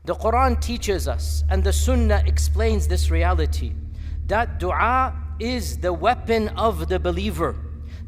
The Quran teaches us, and the Sunnah explains this reality, that dua is the weapon of the believer.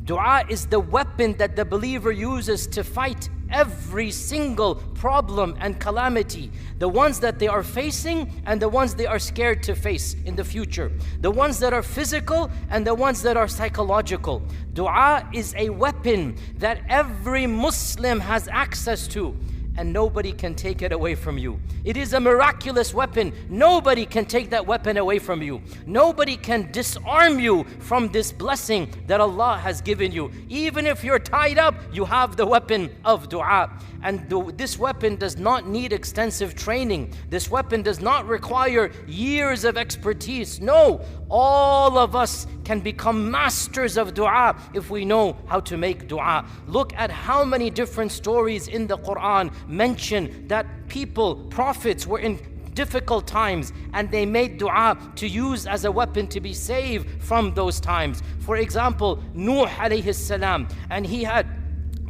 Dua is the weapon that the believer uses to fight every single problem and calamity, the ones that they are facing and the ones they are scared to face in the future, the ones that are physical and the ones that are psychological. Dua is a weapon that every Muslim has access to, and nobody can take it away from you. It is a miraculous weapon. Nobody can take that weapon away from you. Nobody can disarm you from this blessing that Allah has given you. Even if you're tied up, you have the weapon of dua. And this weapon does not need extensive training. This weapon does not require years of expertise. No, all of us can become masters of dua if we know how to make dua. Look at how many different stories in the Quran mention that people, prophets, were in difficult times and they made dua to use as a weapon to be saved from those times. For example, Nuh alayhi salam, and he had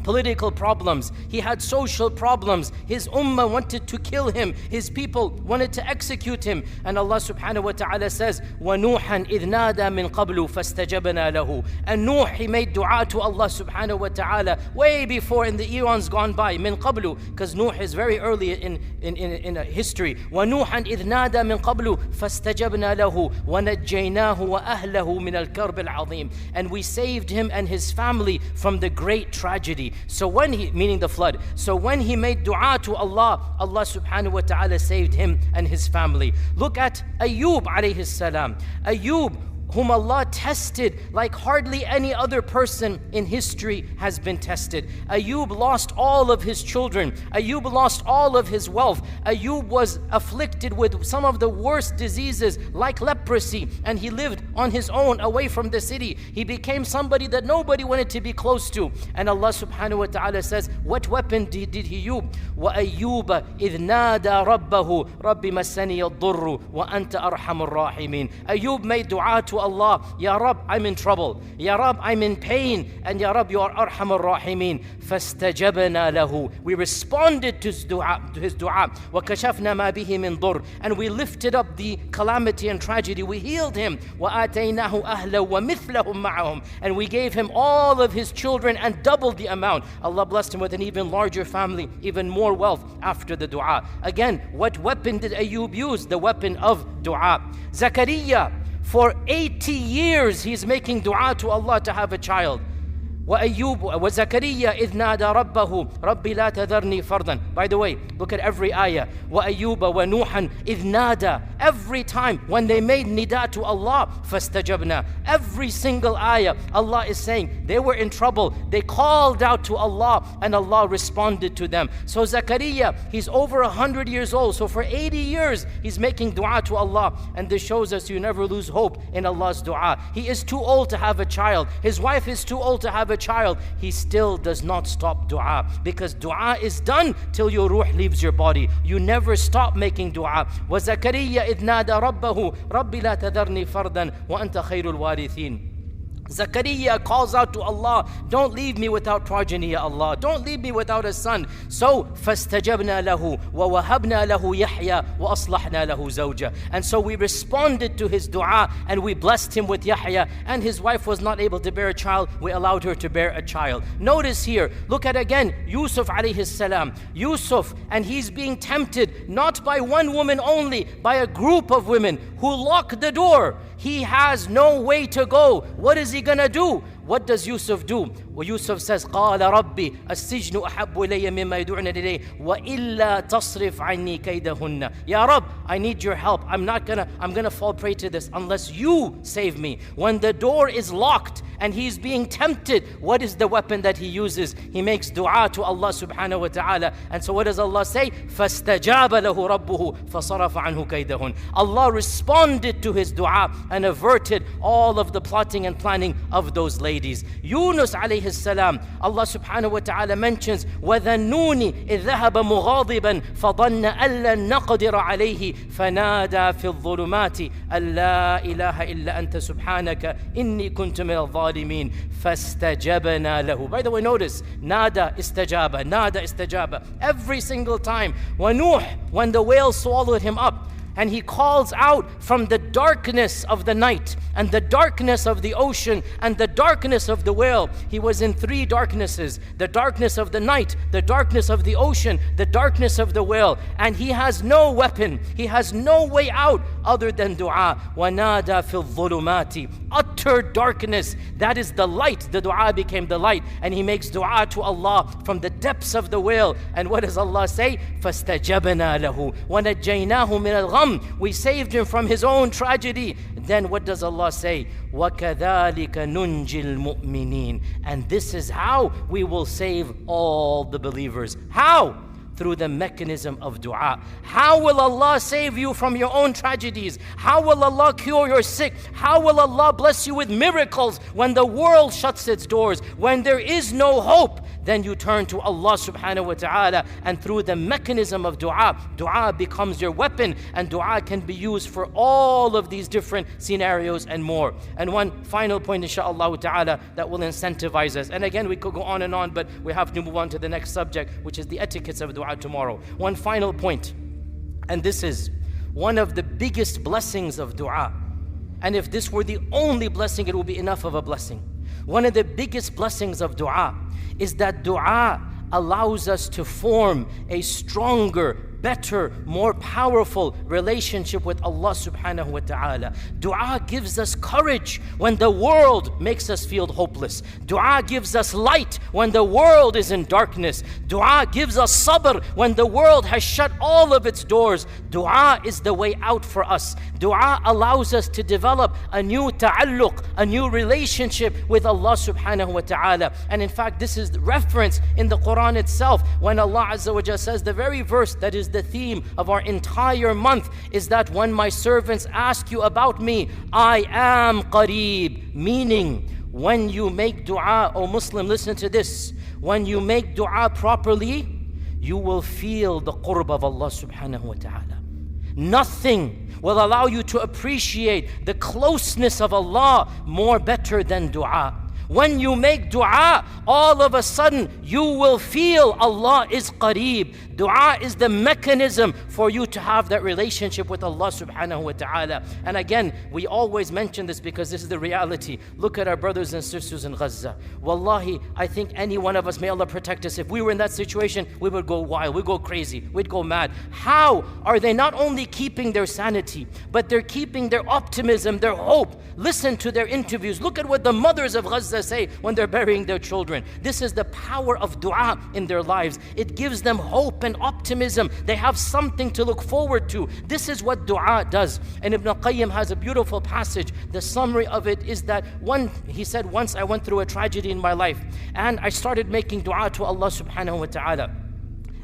political problems, he had social problems, his ummah wanted to kill him, his people wanted to execute him, and Allah subhanahu wa ta'ala says, وَنُوحًا إِذْ نَادَى مِن قَبْلُ فَاسْتَجَبْنَا لَهُ. And Nuh, he made dua to Allah subhanahu wa ta'ala way before, in the eons gone by, min qablu, because Nuh is very early in history. وَنُوحًا إِذْ نَادَى مِن قَبْلُ فَاسْتَجَبْنَا لَهُ وَنَجَّيْنَاهُ وَأَهْلَهُ مِنَ الْكَرْبِ الْعَظِيمِ. And we saved him and his family from the great tragedy. So when he, meaning the flood, so when he made dua to Allah, Allah subhanahu wa ta'ala saved him and his family. Look at Ayyub alayhi salam. Ayyub, whom Allah tested like hardly any other person in history has been tested. Ayyub lost all of his children. Ayyub lost all of his wealth. Ayyub was afflicted with some of the worst diseases like leprosy, and he lived on his own away from the city. He became somebody that nobody wanted to be close to. And Allah subhanahu wa ta'ala says, what weapon did he use? وَأَيُّوبَ إِذْ نَادَى رَبَّهُ رَبِّ مَسَّنِيَ الضُّرُّ وَأَنْتَ أَرْحَمُ الرَّاحِمِينَ. Ayyub made dua to Allah, Ya Rab, I'm in trouble. Ya Rab, I'm in pain. And Ya Rab, you are Arham ar-Rahimin. فَاسْتَجَبْنَا لَهُ. We responded to his dua. وَكَشَفْنَا مَا بِهِ مِن ضُرٍّ. And we lifted up the calamity and tragedy. We healed him. وَآتَيْنَاهُ أَهْلَهُ وَمِثْلَهُمْ مَعَهُمْ. And we gave him all of his children and doubled the amount. Allah blessed him with an even larger family, even more wealth after the dua. Again, what weapon did Ayyub use? The weapon of dua. Zakaria, for 80 years he's making dua to Allah to have a child. وَأَيُّوبُ وَزَكَرِيَّا إِذْ نَادَى رَبَّهُ رَبِّ لَا تَذَرْنِي فَرْدًا. By the way, look at every ayah. وَأَيُّوبَ وَنُوحًا إِذْ نَادَى. Every time when they made nida to Allah, فَاسْتَجَبْنَا. Every single ayah, Allah is saying they were in trouble. They called out to Allah and Allah responded to them. So Zakaria, he's over 100 years old. So for 80 years, he's making dua to Allah. And this shows us you never lose hope in Allah's dua. He is too old to have a child. His wife is too old to have a child. He still does not stop dua, because dua is done till your ruh leaves your body. You never stop making dua. وَزَكَرِيَّا إِذْ نَادَى رَبَّهُ رَبِّ لَا تَذَرْنِي فَرْدًا وَأَنْتَ خَيْرُ الْوَارِثِينَ. Zakaria calls out to Allah, don't leave me without progeny, Ya Allah. Don't leave me without a son. So, فَاسْتَجَبْنَا لَهُ وَوَهَبْنَا لَهُ يَحْيَا وَأَصْلَحْنَا لَهُ زَوْجًا. And so we responded to his dua and we blessed him with Yahya, and his wife was not able to bear a child. We allowed her to bear a child. Notice here, look at again, Yusuf alayhi salam. Yusuf, and he's being tempted not by one woman only, by a group of women who lock the door. He has no way to go. What is he gonna do? What does Yusuf do? Well, Yusuf says, قال ربي السجن أحب إلي مما يدعون إليه وإلا تصرف عني كيدهن. Ya Rab, I need your help. I'm gonna fall prey to this unless you save me. When the door is locked and he's being tempted, what is the weapon that he uses? He makes dua to Allah subhanahu wa ta'ala. And so what does Allah say? فَاسْتَجَابَ لَهُ رَبُّهُ فَصَرَفَ عَنْهُ كَيْدَهُنْ. Allah responded to his dua and averted all of the plotting and planning of those ladies. ladies. Yunus alayhi salam, Allah subhanahu wa ta'ala mentions, وَذَنُّونِ إِذْ ذَهَبَ مُغَاضِبًا فَظَنَّ أَن لَّن نَّقْدِرَ عَلَيْهِ فَنَادَى فِي الظُّلُمَاتِ أَن لَّا إِلَهَ إِلَّا أَنْتَ سُبْحَانَكَ إِنِّي كُنتُ مِنَ الظَّالِمِينَ فَاسْتَجَبْنَا لَهُ. By the way, notice, nada istajaba, nada istajaba. Every single time. وَنُوح, when the whale swallowed him up, and he calls out from the darkness of the night and the darkness of the ocean and the darkness of the whale. He was in three darknesses: the darkness of the night, the darkness of the ocean, the darkness of the whale. And he has no weapon, he has no way out other than dua. وَنَادَى فِي الظُّلُمَاتِ, utter darkness. That is the light. The dua became the light. And he makes dua to Allah from the depths of the whale. And what does Allah say? فَاسْتَجَبْنَا لَهُ وَنَجَّيْنَاهُ مِنَ الْغَمِّ. We saved him from his own tragedy. Then what does Allah say? وَكَذَلِكَ نُنْجِ الْمُؤْمِنِينَ. And this is how we will save all the believers. How? Through the mechanism of dua. How will Allah save you from your own tragedies? How will Allah cure your sick? How will Allah bless you with miracles when the world shuts its doors? When there is no hope, then you turn to Allah subhanahu wa ta'ala, and through the mechanism of dua, dua becomes your weapon, and dua can be used for all of these different scenarios and more. And one final point, inshaAllah ta'ala, that will incentivize us. And again, we could go on and on, but we have to move on to the next subject, which is the etiquettes of dua tomorrow. One final point, and this is one of the biggest blessings of dua. And if this were the only blessing, it would be enough of a blessing. One of the biggest blessings of dua is that dua allows us to form a stronger, better, more powerful relationship with Allah subhanahu wa ta'ala. Dua gives us courage when the world makes us feel hopeless. Dua gives us light when the world is in darkness. Dua gives us sabr when the world has shut all of its doors. Dua is the way out for us. Dua allows us to develop a new ta'alluq, a new relationship with Allah subhanahu wa ta'ala. And in fact, this is the reference in the Quran itself when Allah Azza wa Jalla says, the very verse that is the theme of our entire month is that when my servants ask you about me, I am qareeb. Meaning, when you make dua, O Muslim, listen to this. When you make dua properly, you will feel the qurb of Allah subhanahu wa ta'ala. Nothing will allow you to appreciate the closeness of Allah more better than dua. When you make dua, all of a sudden you will feel Allah is qareeb. Dua is the mechanism for you to have that relationship with Allah subhanahu wa ta'ala. And again, we always mention this because this is the reality. Look at our brothers and sisters in Gaza. Wallahi, I think any one of us, may Allah protect us, if we were in that situation, we would go wild, we'd go crazy, we'd go mad. How are they not only keeping their sanity, but they're keeping their optimism, their hope? Listen to their interviews. Look at what the mothers of Gaza say when they're burying their children. This is the power of dua in their lives. It gives them hope and optimism. They have something to look forward to. This is what dua does. And Ibn Qayyim has a beautiful passage. The summary of it is that he said, once I went through a tragedy in my life and I started making dua to Allah subhanahu wa ta'ala.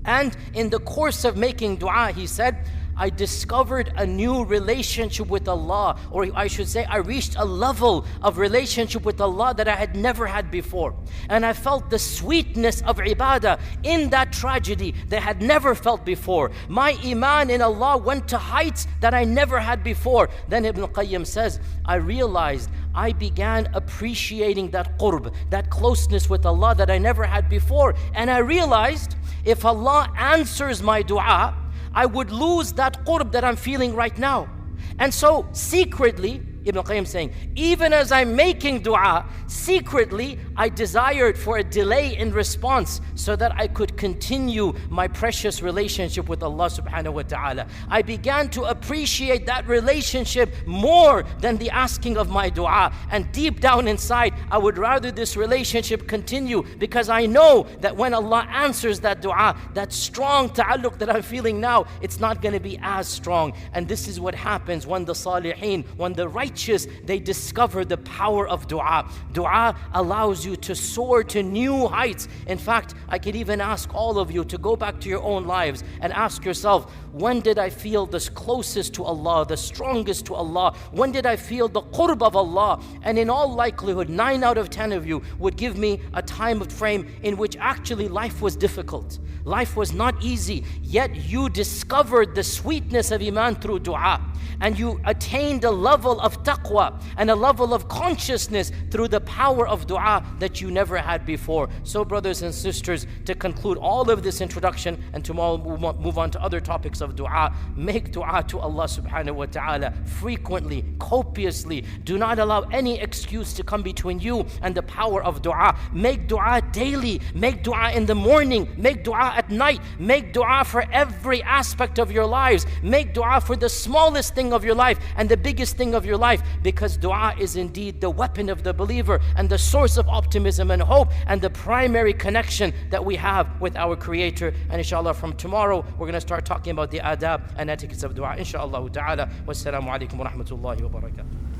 And in the course of making dua, he said, I discovered a new relationship with Allah, or I should say I reached a level of relationship with Allah that I had never had before. And I felt the sweetness of ibadah in that tragedy that I had never felt before. My iman in Allah went to heights that I never had before. Then Ibn Qayyim says, I realized I began appreciating that qurb, that closeness with Allah that I never had before. And I realized if Allah answers my dua, I would lose that qurb that I'm feeling right now. And so secretly, Ibn Qayyim saying, even as I'm making dua, secretly I desired for a delay in response so that I could continue my precious relationship with Allah subhanahu wa ta'ala. I began to appreciate that relationship more than the asking of my dua. And deep down inside, I would rather this relationship continue, because I know that when Allah answers that dua, that strong ta'alluq that I'm feeling now, it's not going to be as strong. And this is what happens when the salihin, when the righteous righteous, they discover the power of dua. Dua allows you to soar to new heights. In fact, I could even ask all of you to go back to your own lives and ask yourself, when did I feel the closest to Allah, the strongest to Allah? When did I feel the qurb of Allah? And in all likelihood, 9 out of 10 of you would give me a time frame in which actually life was difficult. Life was not easy, yet you discovered the sweetness of Iman through dua. And you attained a level of taqwa and a level of consciousness through the power of dua that you never had before. So brothers and sisters, to conclude all of this introduction, and tomorrow we'll move on to other topics of dua, make dua to Allah subhanahu wa ta'ala frequently, copiously. Do not allow any excuse to come between you and the power of dua. Make dua daily, make dua in the morning, make dua at night, make dua for every aspect of your lives, make dua for the smallest thing of your life and the biggest thing of your life, because dua is indeed the weapon of the believer and the source of optimism and hope and the primary connection that we have with our Creator. And inshallah, from tomorrow we're going to start talking about the adab and etiquettes of dua, inshallah ta'ala. Wassalamu alaikum wa rahmatullahi wa barakatuh.